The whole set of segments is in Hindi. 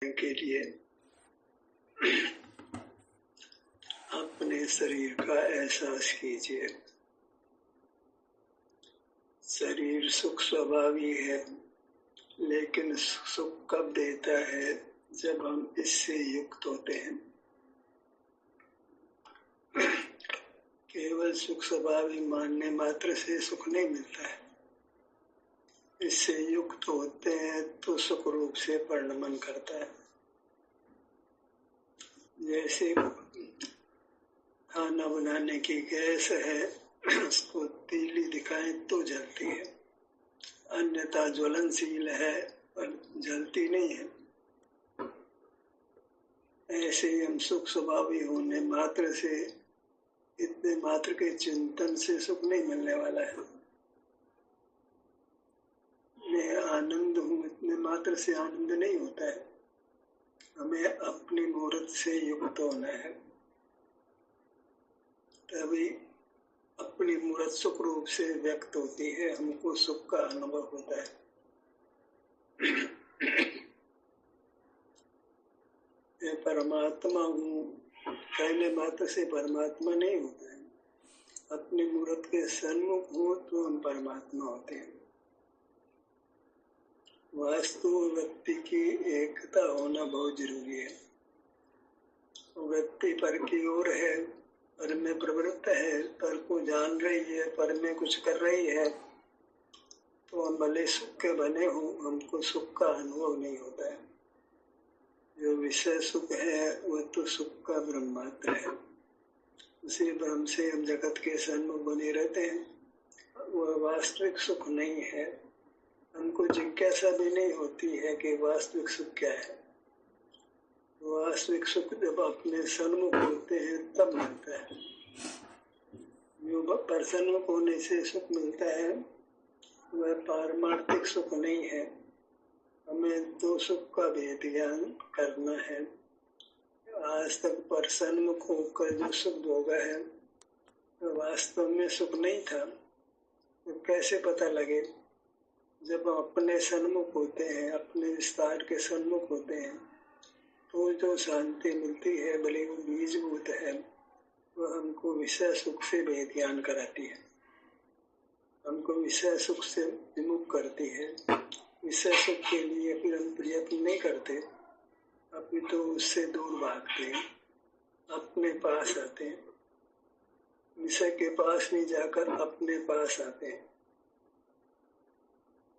के लिए अपने शरीर का एहसास कीजिए। शरीर सुख स्वभावी है, लेकिन सुख कब देता है? जब हम इससे युक्त होते हैं। केवल सुख स्वभावी मानने मात्र से सुख नहीं मिलता है। इससे युक्त होते हैं तो सुख रूप से परिणमन करता है। जैसे खाना बनाने की गैस है, उसको तीली दिखाएं तो जलती है, अन्यथा ज्वलनशील है पर जलती नहीं है। ऐसे ही हम सुख स्वभावी होने मात्र से, इतने मात्र के चिंतन से सुख नहीं मिलने वाला है। मैं आनंद हूँ, इतने मात्र से आनंद नहीं होता है। हमें अपनी मूर्त से युक्त होना है, तभी अपनी मूर्त सुख रूप से व्यक्त होती है, हमको सुख का अनुभव होता है। मैं परमात्मा हूँ कहने मात्र से परमात्मा नहीं होता है। अपनी मूर्त के सन्मुख हो तो हम परमात्मा होते हैं। वास्तु व्यक्ति की एकता होना बहुत जरूरी है। व्यक्ति पर की ओर है, पर में प्रवृत्त है, पर को जान रही है, पर में कुछ कर रही है, तो हम भले सुख के बने हो, हमको सुख का अनुभव नहीं होता है। जो विषय सुख है वह तो सुख का ब्रह्मात्र है। उसी ब्रह्म से हम जगत के सन्मुख बने रहते हैं। वह वास्तविक सुख नहीं है। हमको जिज्ञासा भी नहीं होती है कि वास्तविक सुख क्या है। वास्तविक सुख जब अपने सन्मुख होते हैं तब मिलता है। जो परसन्मुख होने से सुख मिलता है वह पारमार्थिक सुख नहीं है। हमें दो सुख का भेद ज्ञान करना है। आज तक परसन्मुख होकर जो सुख भोगा है वह वास्तव में सुख नहीं था। तो कैसे पता लगे? जब हम अपने सन्मुख होते हैं, अपने विस्तार के सन्मुख होते हैं, तो जो शांति मिलती है, भले वो बीजभूत है, वह हमको विषय सुख से भेद ज्ञान कराती है, हमको विषय सुख से विमुख करती है। विषय सुख के लिए फिर हम प्रयत्न नहीं करते, अभी तो उससे दूर भागते हैं, अपने पास आते हैं। विषय के पास नहीं जाकर अपने पास आते हैं।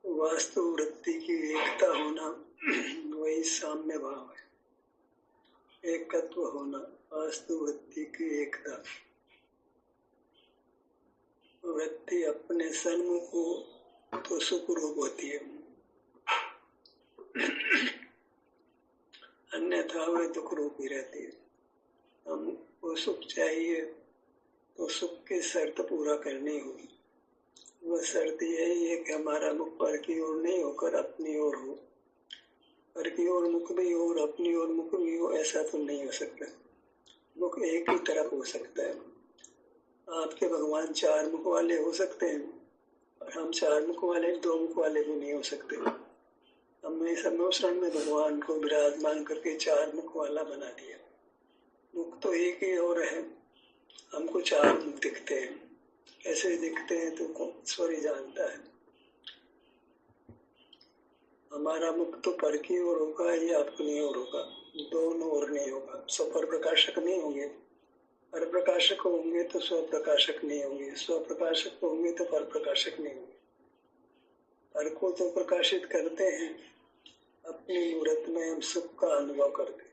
वास्तु वृत्ति की एकता होना वही साम्य भाव है। एकत्व होना, वास्तु वृत्ति की एकता। वृत्ति अपने सन्मुख हो तो सुख रूप होती है, अन्यथा वह दुख रूप ही रहती है। हमको सुख चाहिए तो सुख की शर्त पूरा करनी होगी। वह शर्त यही है कि हमारा मुख पर की ओर नहीं होकर अपनी ओर हो। पर की ओर मुख भी हो और अपनी ओर मुख भी हो, ऐसा तो नहीं हो सकता। मुख एक ही तरफ हो सकता है। आपके भगवान चार मुख वाले हो सकते हैं, और हम चार मुख वाले, दो मुख वाले भी नहीं हो सकते। हमने सम्मोषण में भगवान को विराजमान करके चार मुख वाला बना दिया। मुख तो एक ही और है, हमको चार मुख दिखते हैं। कैसे दिखते हैं तो ईश्वर ही जानता है। हमारा मुख तो पर की ओर होगा या अपनी ओर होगा, दोनों ओर नहीं होगा। स्वपर प्रकाशक नहीं होंगे। पर प्रकाशक होंगे तो स्व प्रकाशक नहीं होंगे, स्व प्रकाशक होंगे तो पर प्रकाशक नहीं होंगे। पर को तो प्रकाशित करते हैं, अपनी मूर्त में हम सुख का अनुभव करते हैं।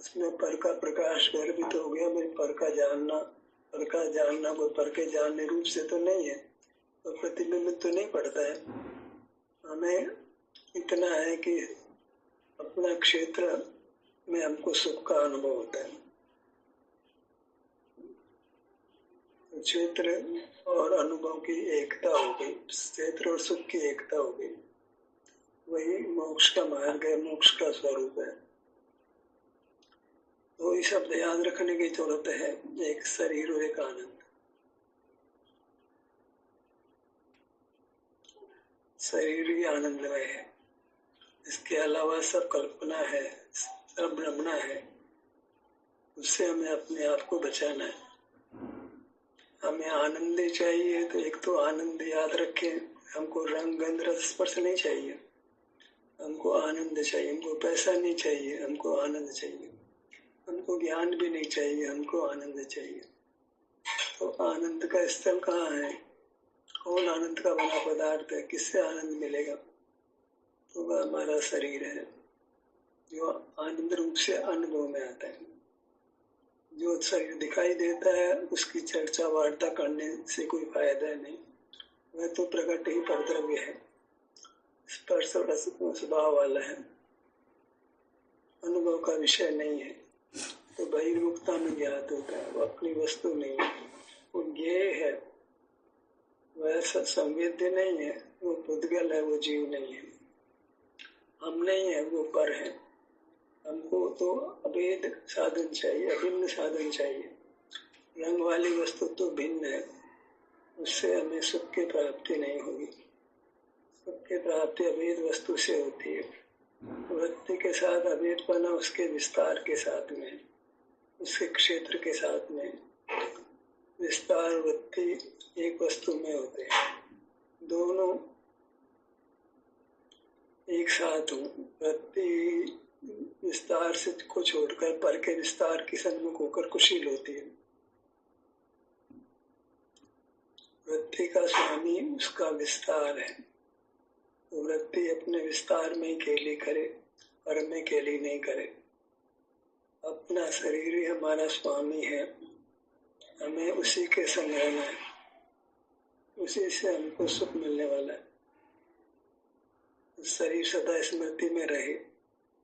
उसमें पर का प्रकाश गर्भित हो गया। भाई पर का जानना कोई पर के जानने रूप से तो नहीं है, तो प्रतिबिंबित तो नहीं पड़ता है। हमें इतना है कि अपना क्षेत्र में हमको सुख का अनुभव होता है। क्षेत्र और अनुभव की एकता हो गई, क्षेत्र और सुख की एकता हो गई, वही मोक्ष का मार्ग है, मोक्ष का स्वरूप है। तो ये शब्द याद रखने की जरूरत है। एक शरीर और एक आनंद। शरीर ही आनंदमय है, इसके अलावा सब कल्पना है, सब भ्रमणा है। उससे हमें अपने आप को बचाना है। हमें आनंद चाहिए तो एक तो आनंद याद रखें, हमको रंग गंध रस स्पर्श नहीं चाहिए, हमको आनंद चाहिए। हमको पैसा नहीं चाहिए, हमको आनंद चाहिए। हमको ज्ञान भी नहीं चाहिए, हमको आनंद चाहिए। तो आनंद का स्थल कहाँ है? कौन आनंद का बना पदार्थ है? किससे आनंद मिलेगा? तो वह हमारा शरीर है, जो आनंद रूप से अनुभव में आता है। जो शरीर दिखाई देता है उसकी चर्चा वार्ता करने से कोई फायदा नहीं, वह तो प्रकट ही परद्रव्य है, स्पर्श और रस स्वभाव वाला है, अनुभव का विषय नहीं है। तो बहिर्मुखता में ज्ञात होता है, वो अपनी वस्तु नहीं है, वो ज्ञेय है, वह संवेद्य नहीं है, वो पुद्गल है, वो जीव नहीं है, हम नहीं है, वो पर है। हमको तो अभेद साधन चाहिए, अभिन्न साधन चाहिए। रंग वाली वस्तु तो भिन्न है, उससे हमें सुख की प्राप्ति नहीं होगी। सुख की प्राप्ति अभेद वस्तु से होती है। वृत्ति के साथ अभेदपना उसके विस्तार के साथ में, उसके क्षेत्र के साथ में। विस्तार वृत्ति एक वस्तु में होते हैं, दोनों एक साथ हो। वृत्ति विस्तार से को छोड़कर पर के विस्तार की सन्मुख होकर कुशील होती है। वृत्ति का स्वामी उसका विस्तार है। तो वृत्ति अपने विस्तार में केली करे, पर में केली नहीं करे। अपना शरीर ही हमारा स्वामी है, हमें उसी के संग रहना है, उसी से हमको सुख मिलने वाला है। शरीर सदा स्मृति में रहे,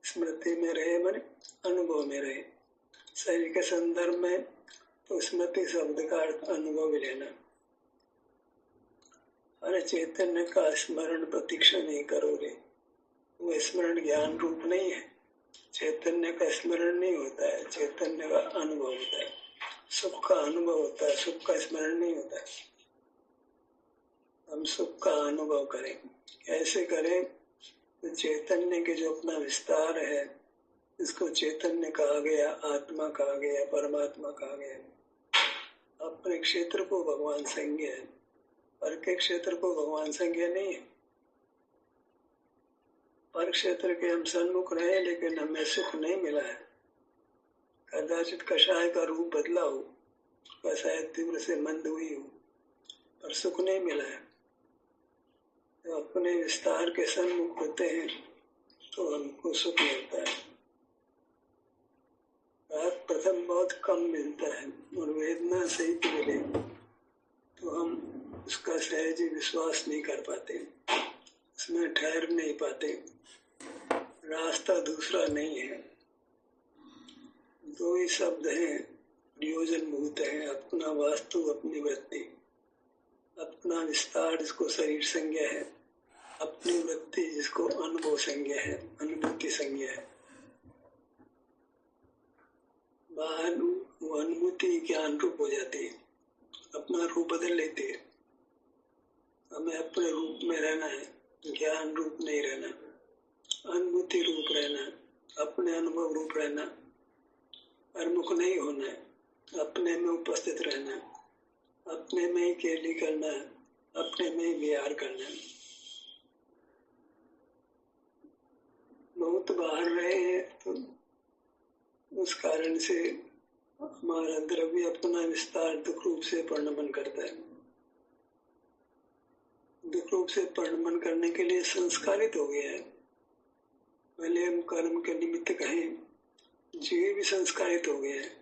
स्मृति में रहे माने अनुभव में रहे। शरीर के संदर्भ में तो स्मृति शब्द का अर्थ अनुभव भी लेना। अरे चैतन्य का स्मरण प्रतीक्षा नहीं करोगे, वो स्मरण ज्ञान रूप नहीं है। चैतन्य का स्मरण नहीं होता है, चैतन्य का अनुभव होता है, सुख का अनुभव होता है, सुख का स्मरण नहीं होता है। हम सुख का अनुभव करें, कैसे करें? तो चैतन्य के जो अपना विस्तार है, इसको चैतन्य कहा गया, आत्मा कहा गया, परमात्मा कहा गया। अपने क्षेत्र को भगवान संज्ञ है, पर के क्षेत्र को भगवान संज्ञ नहीं है। पर क्षेत्र के हम सन्मुख रहे, लेकिन हमें सुख नहीं मिला है। कदाचित कषाय का रूप बदला हो, कषाय तीव्र से मंद हुई हो, पर सुख नहीं मिला है। तो अपने विस्तार के सन्मुख होते हैं तो हमको सुख मिलता है। प्रथम बहुत कम मिलता है और वेदना सहित मिले तो हम उसका सहज विश्वास नहीं कर पाते, उसमें ठहर नहीं पाते। रास्ता दूसरा नहीं है, दो ही शब्द हैं, प्रयोजन भूत है, अपना वास्तु, अपनी वृत्ति। अपना विस्तार जिसको शरीर संज्ञा है, अपनी वृत्ति जिसको अनुभव संज्ञा है, अनुभूति संज्ञा है। बाहर वो अनुभूति ज्ञान रूप हो जाती है, अपना रूप बदल लेती है। हमें अपने रूप में रहना है, ज्ञान रूप नहीं रहना, अनुभूति रूप रहना, अपने अनुभव रूप रहना, प्रमुख नहीं होना है, अपने में उपस्थित रहना, अपने में ही केली करना है, अपने में ही विहार करना है। बहुत बाहर रहे हैं तो उस कारण से हमारा द्रव्य अपना विस्तार दुख रूप से परिणमन करता है। दुख रूप से परिणमन करने के लिए संस्कारित हो गया है। पहले हम कर्म के निमित्त कहें, जीव भी संस्कारित हो गया है।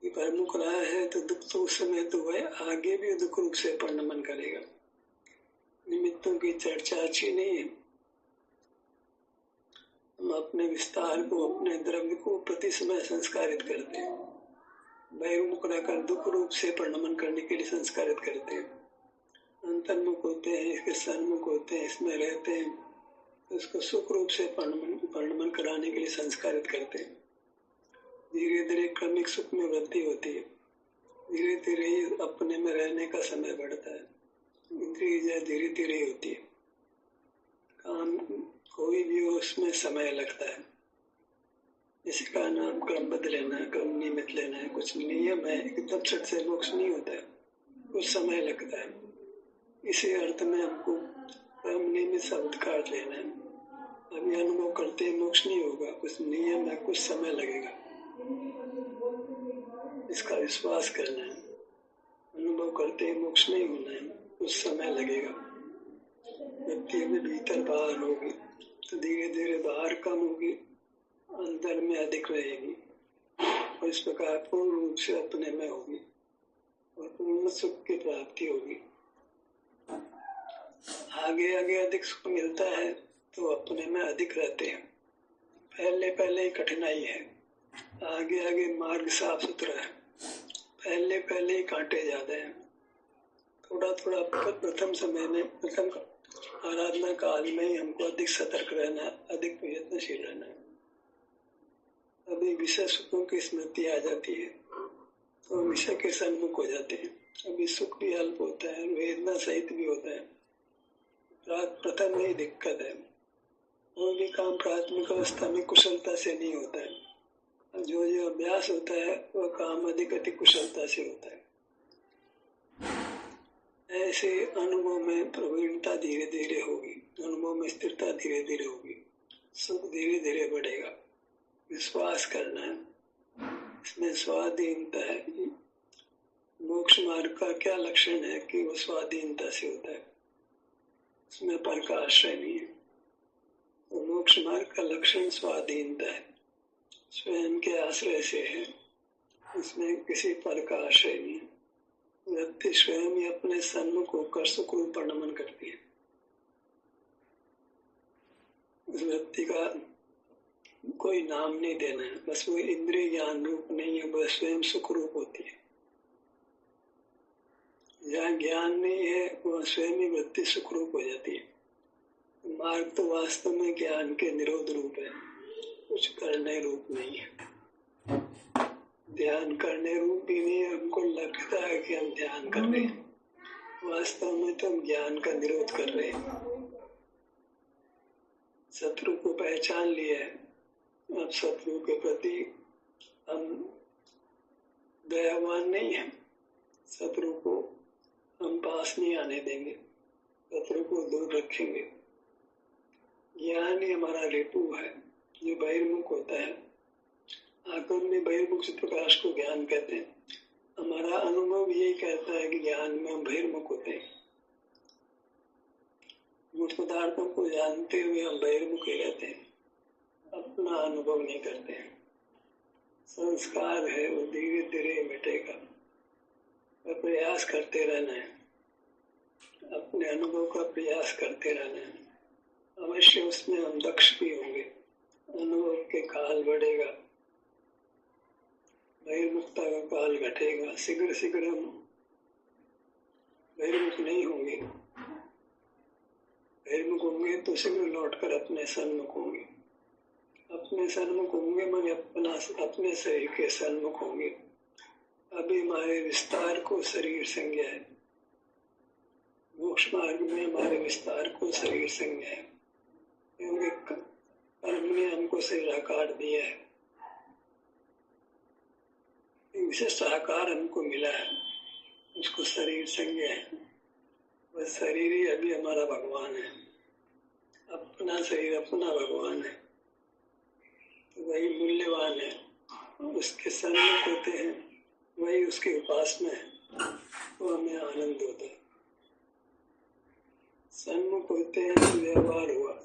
ये प्रमुख रहा है तो दुख तो उस समय तो वह आगे भी दुख रूप से परिणमन करेगा। निमित्तों की चर्चा अच्छी नहीं है। हम अपने विस्तार को, अपने द्रव्य को प्रति समय संस्कारित करते हैं। बहिर्मुख रहकर दुख रूप से परिणमन करने के लिए संस्कारित करते हैं। अंतर्मुख होते हैं, इसके सन्मुख होते हैं, इसमें रहते हैं, तो इसको सुख रूप से परिणमन कराने के लिए संस्कारित करते हैं। धीरे धीरे क्रमिक सुख में वृद्धि होती है, धीरे धीरे अपने में रहने का समय बढ़ता है। इंद्रिय धीरे धीरे होती है, काम कोई भी हो उसमें समय लगता है। इसका नाम क्रमबद्ध लेना है, क्रम नियमित लेना है, कुछ नियम है, एकदम छट से मोक्ष नहीं होता है, कुछ समय लगता है। इसी अर्थ में हमको क्रम नियमित शब्द का अर्थ लेना है। अभी अनुभव करते ही मोक्ष नहीं होगा, कुछ नियम है, कुछ समय लगेगा, इसका विश्वास करना है। अनुभव करते ही मोक्ष नहीं होना है, कुछ समय लगेगा। व्यक्ति में भीतर बाहर होगी तो धीरे धीरे बाहर कम होगी, अंदर में अधिक रहेगी और इस प्रकार पूर्ण रूप से अपने में होगी और पूर्ण सुख की प्राप्ति होगी। आगे आगे अधिक सुख मिलता है तो अपने में अधिक रहते हैं। पहले पहले ही कठिनाई है, आगे आगे मार्ग साफ सुथरा है। पहले पहले ही कांटे ज्यादा हैं। थोड़ा थोड़ा प्रथम समय में, प्रथम आराधना काल में ही हमको अधिक सतर्क रहना, अधिक प्रयत्नशील रहना है। अभी विषय सुखों की स्मृति आ जाती है तो विषय के सन्मुख हो जाते हैं। अभी सुख भी अल्प होता है, वेदना सहित भी होता है। प्रथम में ही दिक्कत है। वो भी काम प्राथमिक अवस्था में कुशलता से नहीं होता है। जो जो अभ्यास होता है वह काम अधिक अधिक कुशलता से होता है। ऐसे अनुभव में प्रवीणता धीरे धीरे होगी, अनुभव में स्थिरता धीरे धीरे होगी, सुख धीरे धीरे बढ़ेगा। विश्वास करना है, इसमें स्वाधीनता है। मोक्ष मार्ग का क्या लक्षण है कि वो स्वाधीनता से होता है, उसमें पर का आश्रय नहीं है। तो मोक्ष मार्ग का लक्षण स्वाधीनता है, स्वयं के आश्रय से है, इसमें किसी पर का आश्रय नहीं है। व्यक्ति स्वयं ही अपने सन्मुख होकर सुख रूप नमन करती है। उस व्यक्ति का कोई नाम नहीं देना है, बस वो इंद्रिय ज्ञान रूप नहीं है, बस स्वयं सुख रूप होती है। जहाँ ज्ञान नहीं है वह स्वयं ही वृत्ति सुख रूप हो जाती है। मार्ग तो वास्तव में ज्ञान के निरोध रूप है, कुछ करने रूप नहीं है। ध्यान करने रूप भी नहीं है। हमको लगता है कि हम ध्यान कर रहे हैं, वास्तव में तो हम ज्ञान का निरोध कर रहे हैं। शत्रु को पहचान लिया है, अब शत्रु के प्रति हम दयावान नहीं है। शत्रु को हम पास नहीं आने देंगे, शत्रु को दूर रखेंगे। ज्ञान ही हमारा रिपु है जो बहिर्मुख होता है। आंखों में बहिर्मुख से प्रकाश को ज्ञान कहते हैं। हमारा अनुभव यही कहता है कि ज्ञान में हम बहिर्मुख होते हैं। मूर्त पदार्थों को जानते हुए हम बहिर्मुख ही रहते हैं, अपना अनुभव नहीं करते हैं। संस्कार है वो धीरे धीरे मिटेगा, पर प्रयास करते रहना है, अपने अनुभव का प्रयास करते रहना है। अवश्य उसमें हम दक्ष भी होंगे, अनुभव के काल बढ़ेगा, बहिर्मुखता का काल घटेगा। शीघ्र शीघ्र हम बहिर्मुख नहीं होंगे, बहिर्मुख होंगे तो शीघ्र लौटकर अपने सन्मुख होंगे। अपने सन्मुख होंगे माने अपने शरीर के सन्मुख होंगे। अभी हमारे विस्तार को शरीर संज्ञा है, मोक्ष मार्ग में हमारे विस्तार को शरीर संज्ञा है, क्योंकि कर्म ने हमको शरीर आकार दिया है, विशिष्ट आकार हमको मिला है, उसको शरीर संज्ञा है। वह शरीर ही अभी हमारा भगवान है, अपना शरीर अपना भगवान है, तो वही मूल्यवान है, उसके सन्मुख होते हैं, वही उसकी उपासना है, वो हमें आनंद होता है। सन्मुख होते हैं तो व्यवहार हुआ,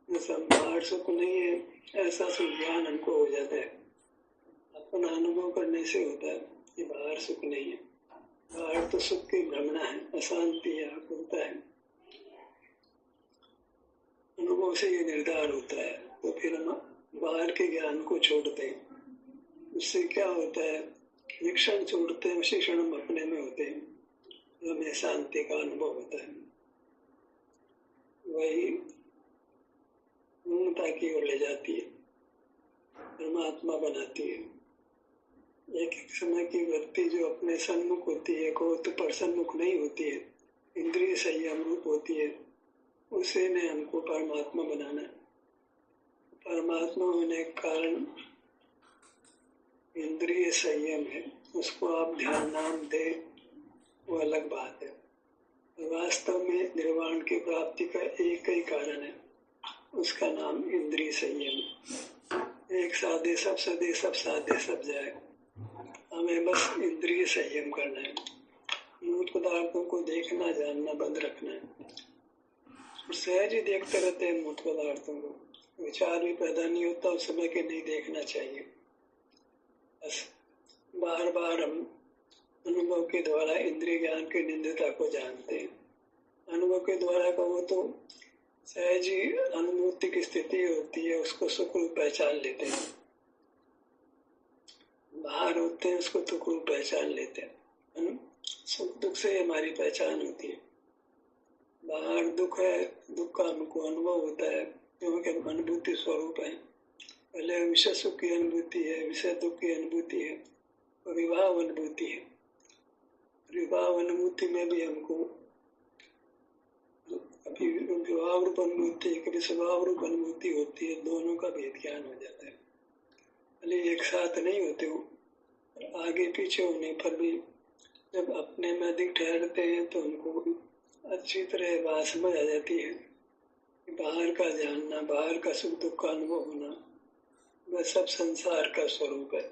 संभार सुख नहीं है, ऐसा सुख ज्ञान हमको हो जाता है। अपना अनुभव करने से होता है कि बाहर सुख नहीं है। बाहर तो सुख की भ्रमणा है, अशांति है, आकुलता है। अनुभव से ये निर्धार होता है, तो फिर हम बाहर के ज्ञान को छोड़ते हैं। उससे क्या होता है, शिक्षण छोड़ते हैं, उसी क्षण हम अपने में होते हैं, हमें शांति का अनुभव होता है। वही पूर्णता की ओर ले जाती है, परमात्मा बनाती है। एक एक समय की वृत्ति जो अपने सन्मुख होती है, को तो पर सन्मुख नहीं होती है, इंद्रिय संयम रूप होती है, उसे ने हमको परमात्मा बनाना है। परमात्मा होने के कारण इंद्रिय संयम है, उसको आप ध्यान नाम दे वो अलग बात है। वास्तव में निर्वाण की प्राप्ति का एक ही कारण है, उसका नाम इंद्रिय संयम। एक साधे सब सदे, सब साधे सब जाए। हमें बस इंद्रिय संयम करना है, मूर्त पदार्थों को देखना जानना बंद रखना है। सहज ही देखते रहते हैं मूर्त पदार्थों को, विचार भी पैदा नहीं होता उस समय के नहीं देखना चाहिए। बस बार बार हम अनुभव के द्वारा इंद्रिय ज्ञान की निंदिता को जानते हैं। अनुभव के द्वारा का वो तो सहज ही अनुभूति की स्थिति होती है, उसको सुख रूप पहचान लेते हैं। बाहर होते हैं उसको दुख रूप पहचान लेते हैं। सुख दुख से हमारी पहचान होती है। बाहर दुख है, दुख का हमको अनुभव होता है क्योंकि हम अनुभूति स्वरूप है। पहले विषय सुख की अनुभूति है, विषय दुख की अनुभूति है, और विभाव अनुभूति है। विभाव अनुभूति में भी हमको कभी विभाव रूप अनुभूति, कभी स्वभाव रूप अनुभूति होती है, दोनों का भेद ज्ञान हो जाता है। भले एक साथ नहीं होते हो, आगे पीछे होने पर भी जब अपने में अधिक ठहरते हैं तो हमको अच्छी तरह बात समझ आ जाती है कि बाहर का जानना, बाहर का सुख दुख का अनुभव होना, वह सब संसार का स्वरूप है,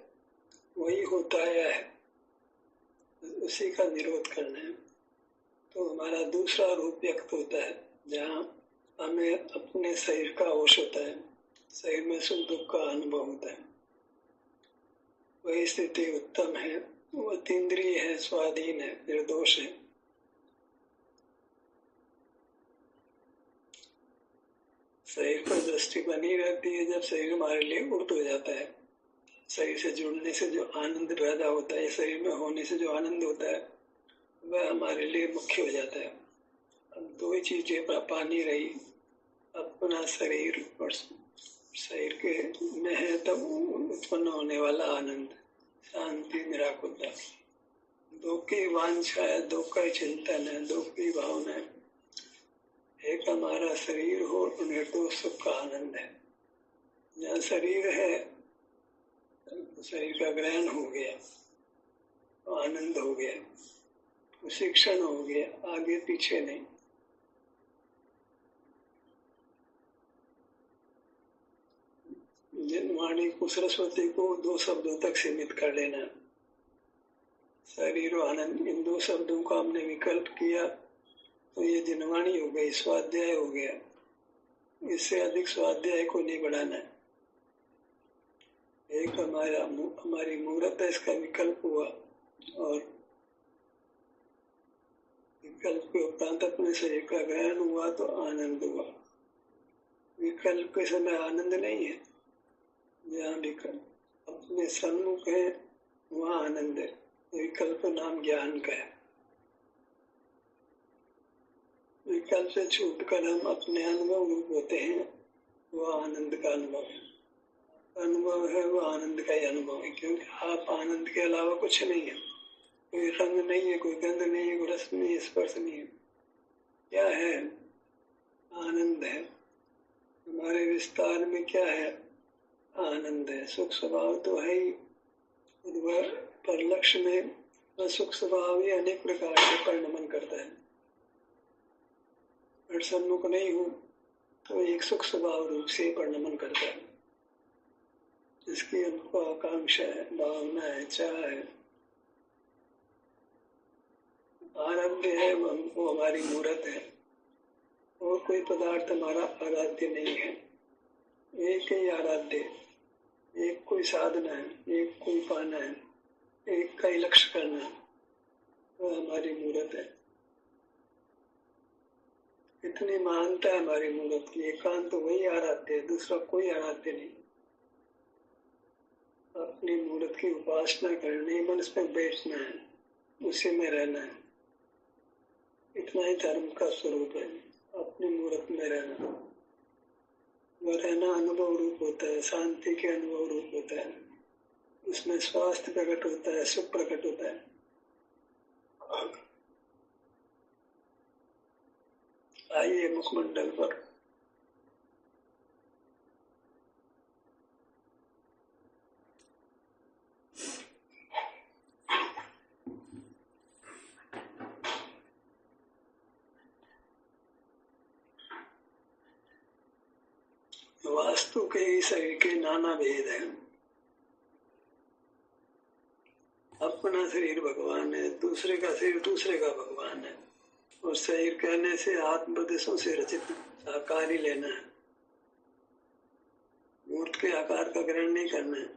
वही होता आया है, उसी का निरोध करना है। तो हमारा दूसरा रूप व्यक्त होता है जहाँ हमें अपने शरीर का होश होता है, शरीर में सुख दुख का अनुभव होता है। वही स्थिति उत्तम है, वो अतीन्द्रिय है, स्वाधीन है, निर्दोष है। शरीर पर दृष्टि बनी रहती है जब शरीर हमारे लिए उर्त हो जाता है। शरीर से जुड़ने से जो आनंद पैदा होता है, शरीर में होने से जो आनंद होता है, वह हमारे लिए मुख्य हो जाता है। अब दो ही चीजें पानी रही, अपना शरीर और शरीर के में है तब उत्पन्न होने वाला आनंद, शांति, निराकुरता। दो की वांछा है, दो का चिंतन है, दो की भावना है। एक हमारा शरीर हो और निर्दोष सुख का आनंद है। जहाँ शरीर है शरीर का ग्रहण हो गया, आनंद हो गया, शिक्षण हो गया, आगे पीछे नहीं। जिन वाणी को, सरस्वती को दो शब्दों तक सीमित कर लेना, शरीर और आनंद, इन दो शब्दों का हमने विकल्प किया तो ये जिनवाणी हो गई, स्वाध्याय हो गया। इससे अधिक स्वाध्याय को नहीं बढ़ाना है। एक हमारी मूर्त है, इसका विकल्प हुआ, और विकल्प के उपरांत अपने शरीर का ग्रहण हुआ तो आनंद हुआ। विकल्प के समय आनंद नहीं है, जहाँ विकल्प अपने सन्मुख है वहाँ आनंद है। विकल्प नाम ज्ञान का है। विकल्प से छूटकर हम अपने अनुभव रूप होते हैं, वह आनंद का अनुभव है। अनुभव है वो आनंद का ही अनुभव है, क्योंकि आप आनंद के अलावा कुछ नहीं है। कोई रंग नहीं है, कोई गंध नहीं है, कोई रस नहीं है, स्पर्श नहीं है। क्या है? आनंद है। हमारे विस्तार में क्या है? आनंद है। सुख स्वभाव तो है ही, पर लक्ष्य में वह सुख स्वभाव ही अनेक प्रकार से परिणमन करता है। और सन्मुख नहीं हो तो एक सुख स्वभाव रूप से परिणमन करता है, जिसकी हमको आकांक्षा है, भावना है, चाह है, आरंभ है, वो हमारी मूर्त है। और कोई पदार्थ हमारा आराध्य नहीं है। एक ही आराध्य, एक कोई साधना है, एक कोई पाना है, एक का ही लक्ष्य करना, वह हमारी मूर्त है। इतनी महानता है हमारी मूर्त की। एकांत तो वही आराध्य है, दूसरा कोई आराध्य नहीं। अपनी मूर्त की उपासना करनी, मन में बैठना है, उसी में रहना है। इतना ही धर्म का स्वरूप है, अपनी मूर्त में रहना। वह रहना अनुभव रूप होता है, शांति के अनुभव रूप होता है। उसमें स्वास्थ्य प्रकट होता है, सुख प्रकट होता है। आइए मुखमंडल पर। वास्तु के ही शरीर के नाना भेद हैं। अपना शरीर भगवान है, दूसरे का शरीर दूसरे का भगवान है। और शरीर कहने से आत्मप्रदेशों से रचित आकार ही लेना है, मूर्त के आकार का ग्रहण नहीं करना है।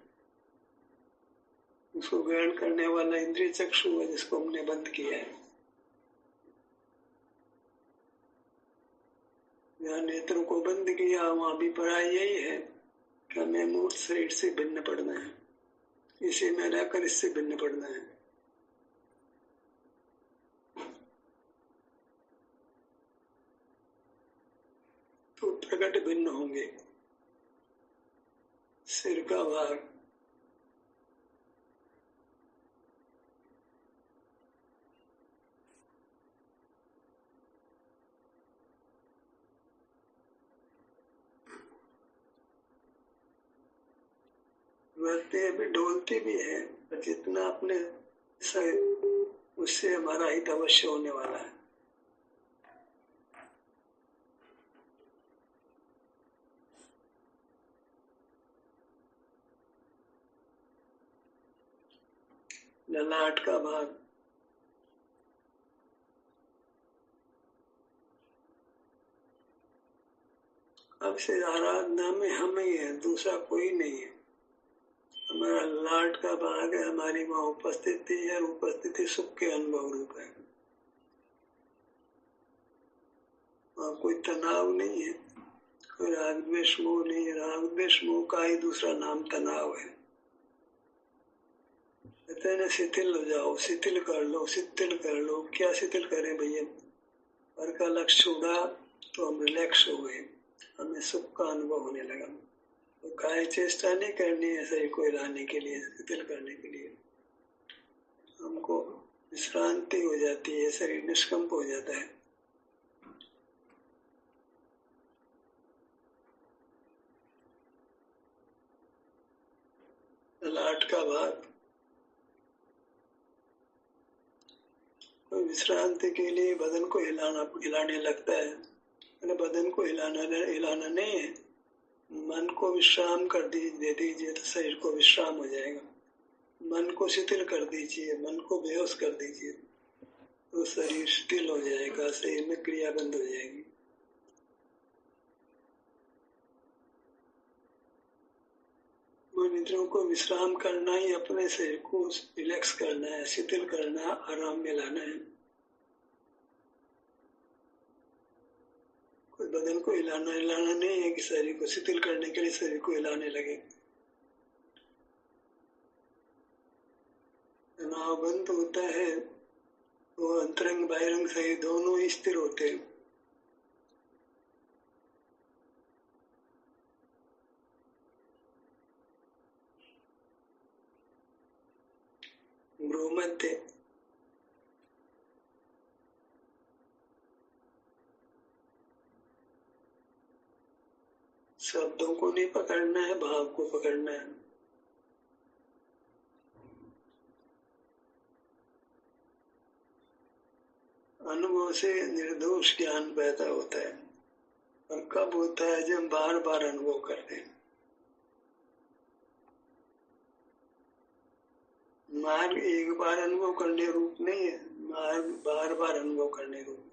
उसको ग्रहण करने वाला इंद्रिय चक्षु है, जिसको हमने बंद किया है। जहाँ नेत्रों को बंद किया वहां भी पढ़ाई यही है कि हमें मूर्त शरीर से भिन्न पड़ना है, इसी में रहकर इससे भिन्न पड़ना है। तो प्रकट भिन्न होंगे। सिर का भाग बढ़ते भी डोलते भी है, पर जितना अपने उससे हमारा हित अवश्य होने वाला है। ललाट का भाग अब से आराधना में हम ही है, दूसरा कोई नहीं है। हमारा ललाट का भाग है, हमारी वहां उपस्थिति है, उपस्थिति सुख के अनुभव रूप है। वहां कोई तनाव नहीं है, कोई राग द्वेष मोह नहीं है। राग द्वेष मोह का ही दूसरा नाम तनाव है। कहते हैं ना, शिथिल हो जाओ, शिथिल कर लो, शिथिल कर लो। क्या शिथिल करें भैया? पर का लक्ष्य छोड़ा तो हम रिलैक्स हो गए, हमें सुख का अनुभव होने लगा। तो काय चेष्टा नहीं करनी है शरीर को हिलाने के लिए, शिथिल करने के लिए। हमको विश्रांति हो जाती है, शरीर निष्कंप हो जाता है। ललाट का भाग कोई विश्रांति के लिए बदन को हिलाने लगता है। बदन को हिलाना नहीं है, मन को विश्राम कर दे दीजिए तो शरीर को विश्राम हो जाएगा। मन को शिथिल कर दीजिए, मन को बेहोश कर दीजिए तो शरीर शिथिल हो जाएगा, शरीर में क्रिया बंद हो जाएगी। मन इंद्रियों को विश्राम करना ही, अपने शरीर को रिलैक्स करना है, शिथिल करना, आराम में लाना है। कोई बदन को हिलाना नहीं है कि शरीर को शिथिल करने के लिए शरीर को हिलाने लगे। तनाव बंद होता है तो अंतरंग बाह्यरंग शरीर दोनों ही स्थिर होते हैं। भ्रूमध्य शब्दों को नहीं पकड़ना है, भाव को पकड़ना है। अनुभव से निर्दोष ज्ञान पैदा होता है, और कब होता है? जब बार बार अनुभव करते हैं। मार्ग एक बार अनुभव करने रूप नहीं है, मार्ग बार बार अनुभव करने रूप।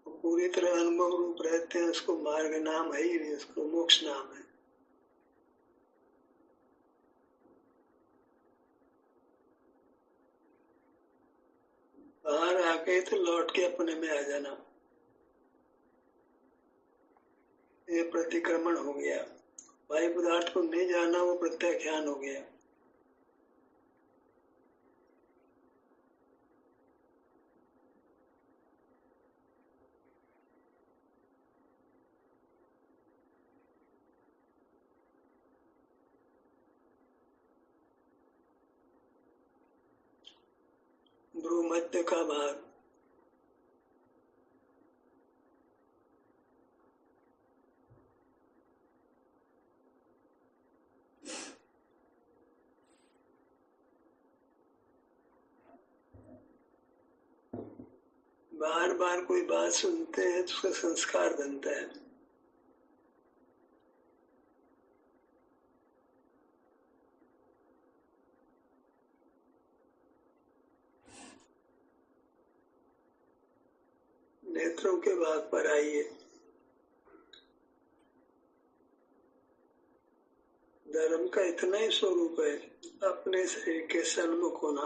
पूरी तरह अनुभव रूप रहते हैं, उसको मार्ग नाम है ही नहीं, उसको मोक्ष नाम है। बाहर आके तो लौट के अपने में आ जाना, ये प्रतिक्रमण हो गया। बाह्य पदार्थ को नहीं जाना, वो प्रत्याख्यान हो गया। भ्रूमध्य का भाग बार बार कोई बात सुनते हैं तो उसका संस्कार बनता है। क्षेत्रों के भाग पर आइए। धर्म का इतना ही स्वरूप है, अपने शरीर के सन्मुख होना।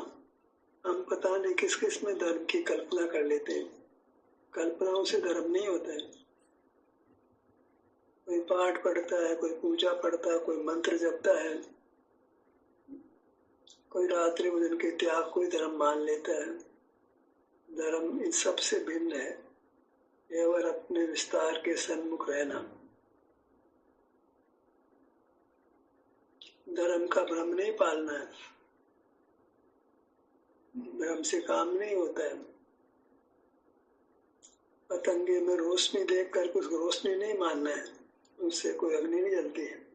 हम पता नहीं किस किस में धर्म की कल्पना कर लेते हैं। कल्पनाओं से धर्म नहीं होता है। कोई पाठ पढ़ता है, कोई पूजा पढ़ता है, कोई मंत्र जपता है, कोई रात्रि भोजन के त्याग कोई धर्म मान लेता है। धर्म इन सब से भिन्न है, केवल अपने विस्तार के सन्मुख रहना। धर्म का भ्रम नहीं पालना है, भ्रम से काम नहीं होता है। पतंगे में रोशनी देखकर कुछ रोशनी नहीं मानना है, उससे कोई अग्नि नहीं जलती है।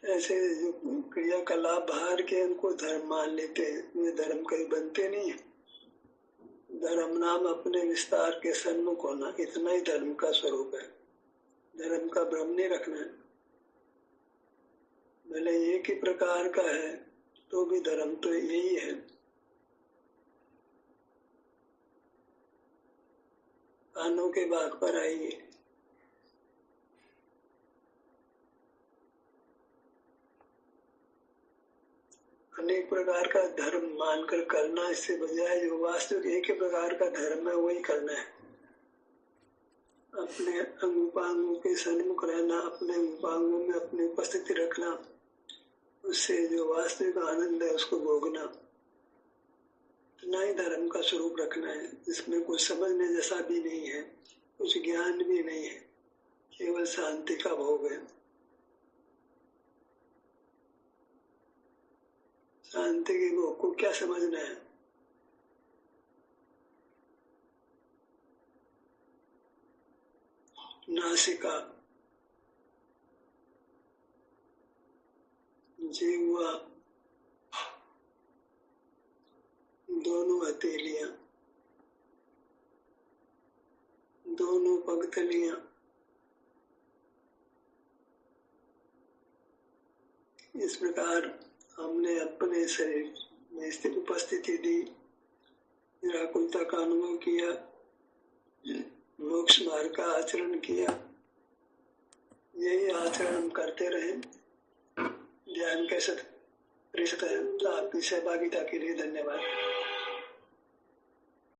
ऐसे जो क्रियाकलाप बाहर के उनको धर्म मान लेते हैं, वे धर्म कभी बनते नहीं है। धर्म नाम अपने विस्तार के सन्मुख होना, इतना ही धर्म का स्वरूप है। धर्म का भ्रम नहीं रखना है। भले एक ही प्रकार का है तो भी धर्म तो यही है। कानों के भाग पर आइए। अनेक प्रकार का धर्म मानकर करना, इससे बजाय जो वास्तविक एक ही प्रकार का धर्म है वही करना है। अपने अंगोपांगों के सन्मुख रहना, अपने अंगोपांगों में अपनी उपस्थिति रखना, उससे जो वास्तविक आनंद है उसको भोगना, इतना ही धर्म का स्वरूप रखना है। इसमें कुछ समझने जैसा भी नहीं है, कुछ ज्ञान भी नहीं है, केवल शांति का भोग है। शांति के भोग को क्या समझना है? नासिका, जीवा, दोनों हथेलियां, दोनों पगतलियां, इस प्रकार हमने अपने शरीर में स्थित उपस्थिति दी, निराकुलता का अनुभव किया, मोक्ष मार्ग का आचरण किया। यही आचरण हम करते रहे। ध्यान कैसे प्रतिशत है। आपकी सहभागिता के लिए धन्यवाद।